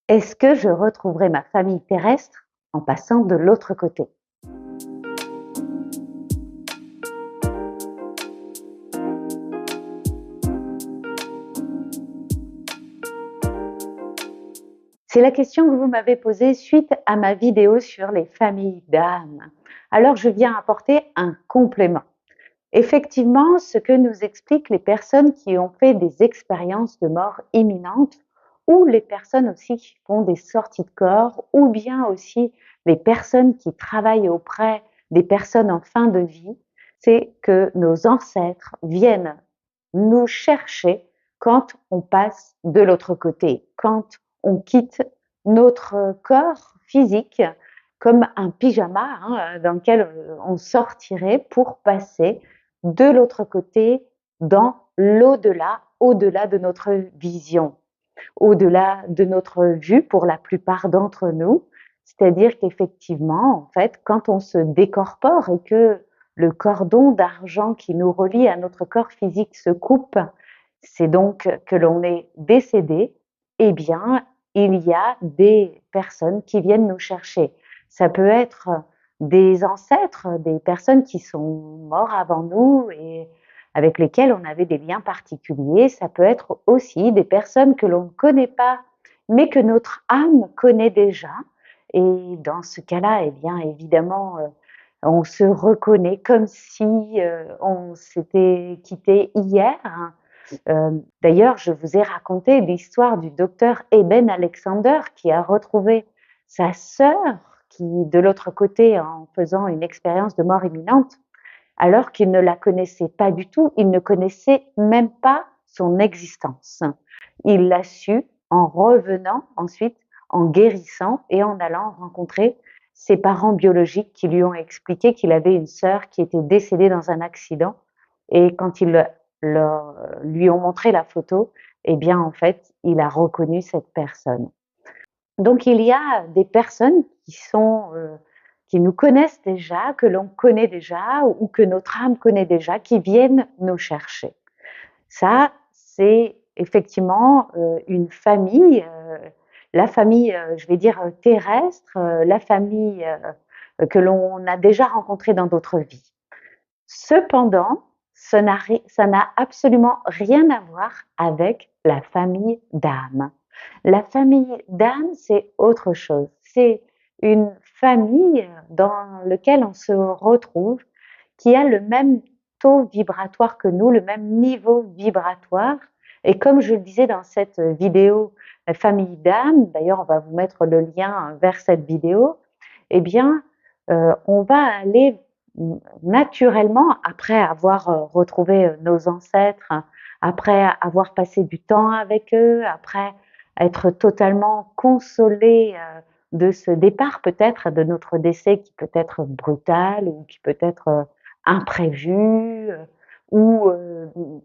Est-ce que je retrouverai ma famille terrestre en passant de l'autre côté? C'est la question que vous m'avez posée suite à ma vidéo sur les familles d'âmes. Alors je viens apporter un complément. Effectivement, ce que nous expliquent les personnes qui ont fait des expériences de mort imminente, ou les personnes aussi qui font des sorties de corps, ou bien aussi les personnes qui travaillent auprès des personnes en fin de vie, c'est que nos ancêtres viennent nous chercher quand on passe de l'autre côté, quand on quitte notre corps physique comme un pyjama dans lequel on sortirait pour passer de l'autre côté dans l'au-delà, au-delà de notre vision, au-delà de notre vue pour la plupart d'entre nous. C'est-à-dire qu'effectivement, en fait, quand on se décorpore et que le cordon d'argent qui nous relie à notre corps physique se coupe, c'est donc que l'on est décédé, eh bien, il y a des personnes qui viennent nous chercher. Ça peut être des ancêtres, des personnes qui sont morts avant nous et avec lesquelles on avait des liens particuliers. Ça peut être aussi des personnes que l'on ne connaît pas, mais que notre âme connaît déjà. Et dans ce cas-là, eh bien, évidemment, on se reconnaît comme si on s'était quitté hier. D'ailleurs, je vous ai raconté l'histoire du docteur Eben Alexander qui a retrouvé sa sœur qui, de l'autre côté, en faisant une expérience de mort imminente, alors qu'il ne la connaissait pas du tout, il ne connaissait même pas son existence. Il l'a su en revenant ensuite, en guérissant et en allant rencontrer ses parents biologiques qui lui ont expliqué qu'il avait une sœur qui était décédée dans un accident. Et quand ils lui ont montré la photo, eh bien en fait, il a reconnu cette personne. Donc il y a des personnes qui nous connaissent déjà, que l'on connaît déjà ou que notre âme connaît déjà, qui viennent nous chercher. Ça, c'est effectivement une famille, la famille, je vais dire terrestre, la famille que l'on a déjà rencontrée dans d'autres vies. Cependant, ça n'a absolument rien à voir avec la famille d'âme. La famille d'âme, c'est autre chose. C'est une famille dans laquelle on se retrouve, qui a le même taux vibratoire que nous, le même niveau vibratoire. Et comme je le disais dans cette vidéo, la famille d'âme, d'ailleurs on va vous mettre le lien vers cette vidéo, eh bien on va aller naturellement, après avoir retrouvé nos ancêtres, après avoir passé du temps avec eux, après être totalement consolé de ce départ peut-être, de notre décès qui peut être brutal ou qui peut être imprévu ou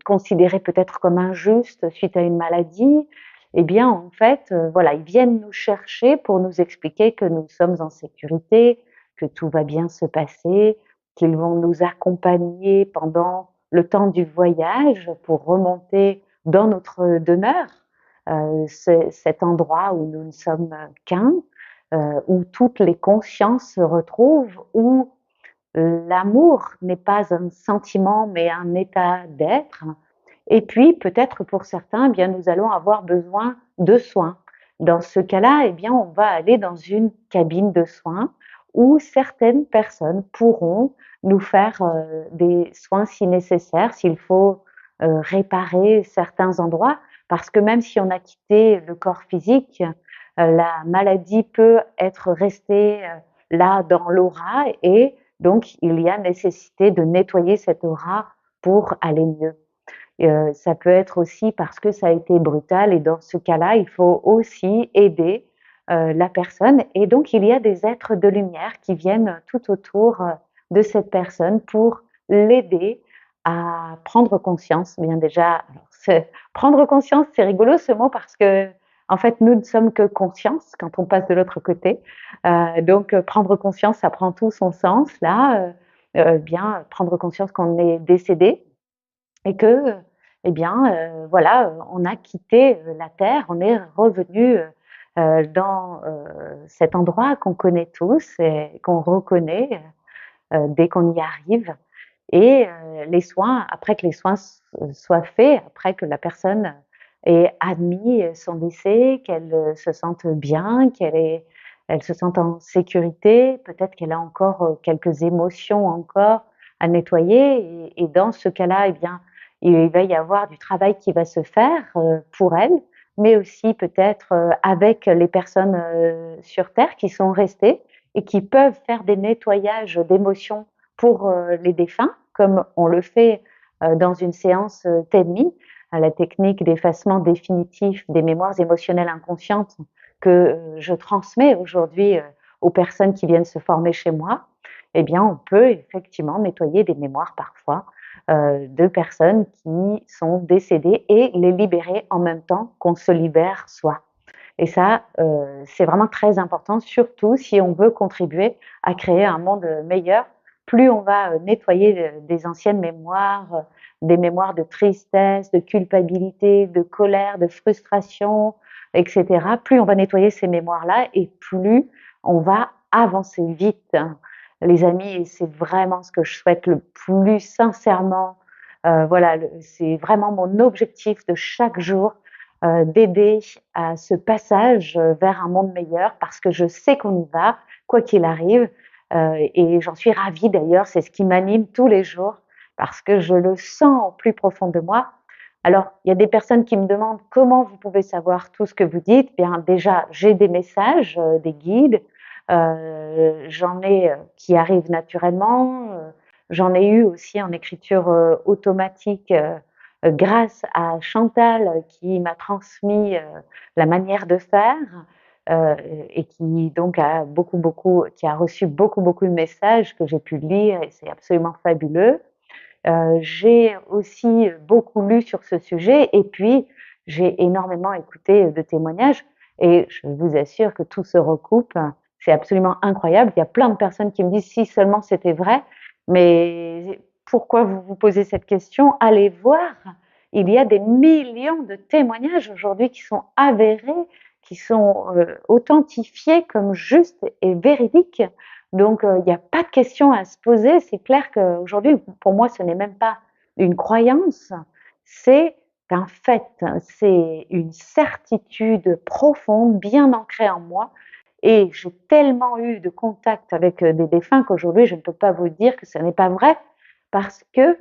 considéré peut-être comme injuste suite à une maladie, eh bien en fait, voilà, ils viennent nous chercher pour nous expliquer que nous sommes en sécurité, que tout va bien se passer, qu'ils vont nous accompagner pendant le temps du voyage pour remonter dans notre demeure, cet endroit où nous ne sommes qu'un, où toutes les consciences se retrouvent, où l'amour n'est pas un sentiment mais un état d'être. Et puis peut-être pour certains, eh bien, nous allons avoir besoin de soins. Dans ce cas-là, eh bien, on va aller dans une cabine de soins où certaines personnes pourront nous faire des soins si nécessaire, s'il faut réparer certains endroits, parce que même si on a quitté le corps physique, la maladie peut être restée là dans l'aura et donc il y a nécessité de nettoyer cette aura pour aller mieux. Ça peut être aussi parce que ça a été brutal et dans ce cas-là, il faut aussi aider la personne et donc il y a des êtres de lumière qui viennent tout autour de cette personne pour l'aider à prendre conscience. Bien déjà, prendre conscience, c'est rigolo ce mot parce que en fait, nous ne sommes que conscience quand on passe de l'autre côté. Donc, prendre conscience, ça prend tout son sens là. Bien, prendre conscience qu'on est décédé et que, eh bien, voilà, on a quitté la terre, on est revenu dans cet endroit qu'on connaît tous et qu'on reconnaît dès qu'on y arrive. Et les soins, après que les soins soient faits, après que la personne ait admis son décès, qu'elle se sente bien, elle se sente en sécurité, peut-être qu'elle a encore quelques émotions encore à nettoyer. Et dans ce cas-là, eh bien, il va y avoir du travail qui va se faire pour elle, mais aussi peut-être avec les personnes sur Terre qui sont restées et qui peuvent faire des nettoyages d'émotions pour les défunts, comme on le fait dans une séance TEDMI, la technique d'effacement définitif des mémoires émotionnelles inconscientes que je transmets aujourd'hui aux personnes qui viennent se former chez moi. Eh bien, on peut effectivement nettoyer des mémoires parfois de personnes qui sont décédées et les libérer en même temps qu'on se libère soi. Et ça, c'est vraiment très important, surtout si on veut contribuer à créer un monde meilleur. Plus on va nettoyer des anciennes mémoires, des mémoires de tristesse, de culpabilité, de colère, de frustration, etc., plus on va nettoyer ces mémoires-là et plus on va avancer vite. Les amis, et c'est vraiment ce que je souhaite le plus sincèrement. Voilà, c'est vraiment mon objectif de chaque jour, d'aider à ce passage vers un monde meilleur parce que je sais qu'on y va, quoi qu'il arrive. Et j'en suis ravie d'ailleurs, c'est ce qui m'anime tous les jours parce que je le sens au plus profond de moi. Alors, il y a des personnes qui me demandent comment vous pouvez savoir tout ce que vous dites. Bien, déjà, j'ai des messages, des guides, j'en ai qui arrivent naturellement. J'en ai eu aussi en écriture automatique grâce à Chantal qui m'a transmis la manière de faire et qui donc a qui a reçu beaucoup de messages que j'ai pu lire et c'est absolument fabuleux. J'ai aussi beaucoup lu sur ce sujet et puis j'ai énormément écouté de témoignages et je vous assure que tout se recoupe. C'est absolument incroyable. Il y a plein de personnes qui me disent si seulement c'était vrai, mais pourquoi vous vous posez cette question? Allez voir, il y a des millions de témoignages aujourd'hui qui sont avérés, qui sont authentifiés comme justes et véridiques. Donc, il n'y a pas de question à se poser. C'est clair qu'aujourd'hui, pour moi, ce n'est même pas une croyance, c'est un fait, c'est une certitude profonde, bien ancrée en moi. Et j'ai tellement eu de contact avec des défunts qu'aujourd'hui, je ne peux pas vous dire que ce n'est pas vrai, parce que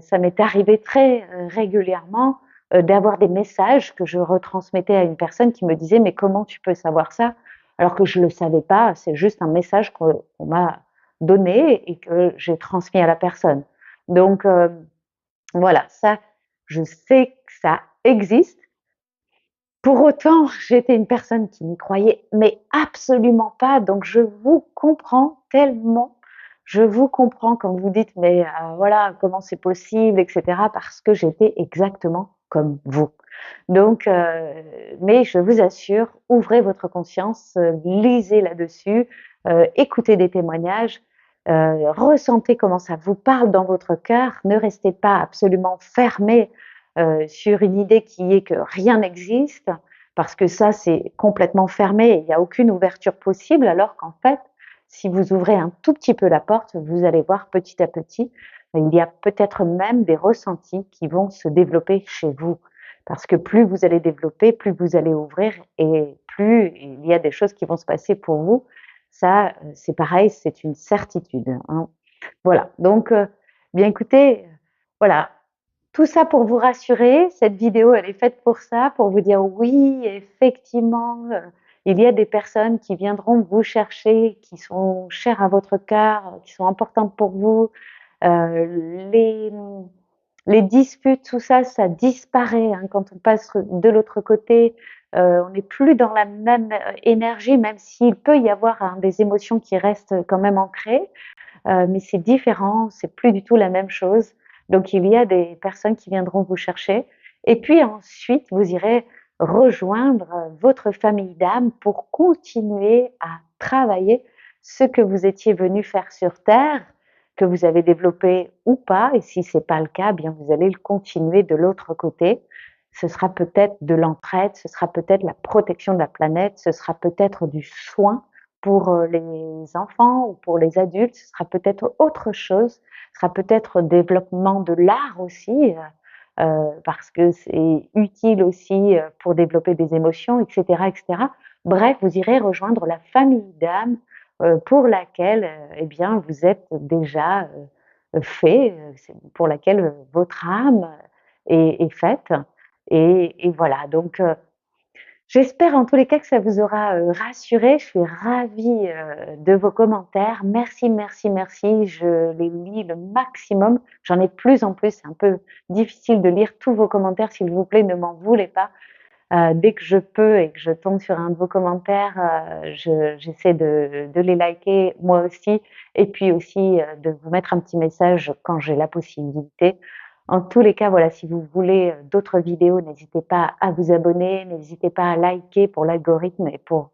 ça m'est arrivé très régulièrement d'avoir des messages que je retransmettais à une personne qui me disait mais comment tu peux savoir ça alors que je ne le savais pas, c'est juste un message qu'on m'a donné et que j'ai transmis à la personne. Donc voilà, ça, je sais que ça existe. Pour autant, j'étais une personne qui n'y croyait mais absolument pas, donc je vous comprends tellement. Je vous comprends quand vous dites mais voilà, comment c'est possible, etc. parce que j'étais exactement comme vous. Donc, mais je vous assure, ouvrez votre conscience, lisez là-dessus, écoutez des témoignages, ressentez comment ça vous parle dans votre cœur. Ne restez pas absolument fermé sur une idée qui est que rien n'existe, parce que ça, c'est complètement fermé et il n'y a aucune ouverture possible, alors qu'en fait, si vous ouvrez un tout petit peu la porte, vous allez voir petit à petit, il y a peut-être même des ressentis qui vont se développer chez vous. Parce que plus vous allez développer, plus vous allez ouvrir et plus il y a des choses qui vont se passer pour vous. Ça, c'est pareil, c'est une certitude. Hein. Voilà, donc, bien écoutez, voilà, tout ça pour vous rassurer. Cette vidéo, elle est faite pour ça, pour vous dire oui, effectivement, il y a des personnes qui viendront vous chercher, qui sont chères à votre cœur, qui sont importantes pour vous. Les disputes, tout ça, ça disparaît hein, quand on passe de l'autre côté. On n'est plus dans la même énergie, même s'il peut y avoir hein, des émotions qui restent quand même ancrées, mais c'est différent, c'est plus du tout la même chose. Donc il y a des personnes qui viendront vous chercher, et puis ensuite vous irez rejoindre votre famille d'âme pour continuer à travailler ce que vous étiez venu faire sur Terre, que vous avez développé ou pas, et si c'est pas le cas, bien vous allez le continuer de l'autre côté. ce sera peut-être de l'entraide, ce sera peut-être la protection de la planète, ce sera peut-être du soin pour les enfants ou pour les adultes, ce sera peut-être autre chose, ce sera peut-être développement de l'art aussi, parce que c'est utile aussi pour développer des émotions, etc., etc. Bref, vous irez rejoindre la famille d'âmes pour laquelle eh bien, vous êtes déjà fait, pour laquelle votre âme est faite. Et voilà, donc j'espère en tous les cas que ça vous aura rassuré. Je suis ravie de vos commentaires. Merci, merci, merci. Je les lis le maximum. J'en ai de plus en plus. C'est un peu difficile de lire tous vos commentaires. S'il vous plaît, ne m'en voulez pas. Dès que je peux et que je tombe sur un de vos commentaires, j'essaie de les liker moi aussi et puis aussi de vous mettre un petit message quand j'ai la possibilité. En tous les cas, voilà, si vous voulez d'autres vidéos, n'hésitez pas à vous abonner, n'hésitez pas à liker pour l'algorithme et pour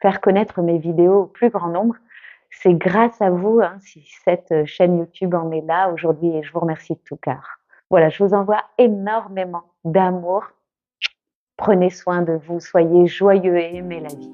faire connaître mes vidéos au plus grand nombre. C'est grâce à vous hein, si cette chaîne YouTube en est là aujourd'hui et je vous remercie de tout cœur. Voilà, je vous envoie énormément d'amour. Prenez soin de vous, soyez joyeux et aimez la vie.